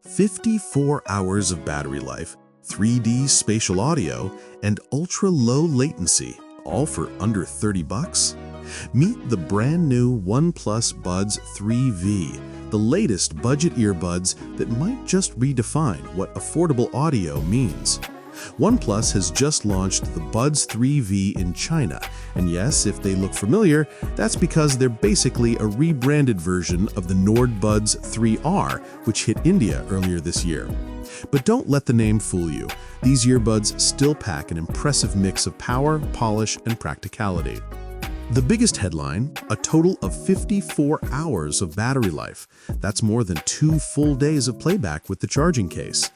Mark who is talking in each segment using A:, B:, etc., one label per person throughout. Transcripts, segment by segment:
A: 54 hours of battery life, 3D spatial audio, and ultra-low latency, all for under 30 bucks? Meet the brand new OnePlus Buds 3V, the latest budget earbuds that might just redefine what affordable audio means. OnePlus has just launched the Buds 3V in China, and yes, if they look familiar, that's because they're basically a rebranded version of the Nord Buds 3R, which hit India earlier this year. But don't let the name fool you. These earbuds still pack an impressive mix of power, polish, and practicality. The biggest headline, a total of 54 hours of battery life. That's more than 2 full days of playback with the charging case.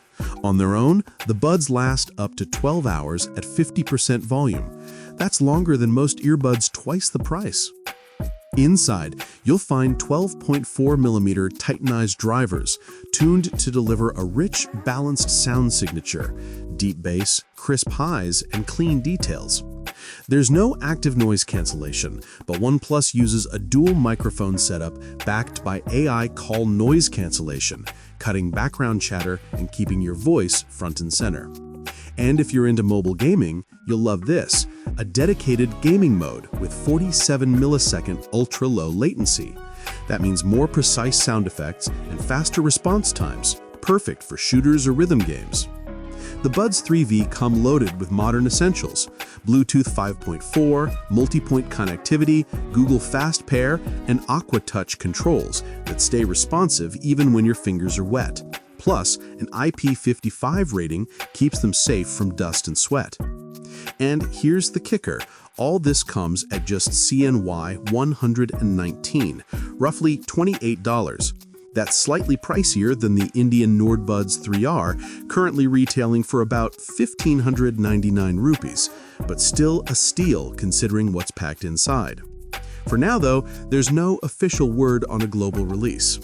A: On their own, the Buds last up to 12 hours at 50% volume. That's longer than most earbuds twice the price. Inside, you'll find 12.4mm titanized drivers, tuned to deliver a rich, balanced sound signature, deep bass, crisp highs, and clean details. There's no active noise cancellation, but OnePlus uses a dual microphone setup backed by AI call noise cancellation, cutting background chatter and keeping your voice front and center. And if you're into mobile gaming, you'll love this, a dedicated gaming mode with 47-millisecond ultra-low latency. That means more precise sound effects and faster response times, perfect for shooters or rhythm games. The Buds 3V come loaded with modern essentials: Bluetooth 5.4, Multipoint connectivity, Google Fast Pair, and Aqua Touch controls that stay responsive even when your fingers are wet. Plus, an IP55 rating keeps them safe from dust and sweat. And here's the kicker. All this comes at just CNY 119, roughly $28. That's slightly pricier than the Indian Nord Buds 3R, currently retailing for about 1,599 rupees, but still a steal considering what's packed inside. For now, though, there's no official word on a global release.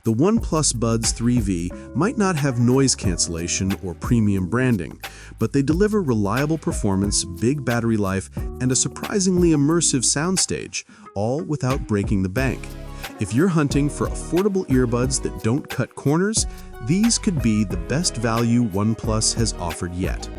A: The OnePlus Buds 3V might not have noise cancellation or premium branding, but they deliver reliable performance, big battery life, and a surprisingly immersive soundstage, all without breaking the bank. If you're hunting for affordable earbuds that don't cut corners, these could be the best value OnePlus has offered yet.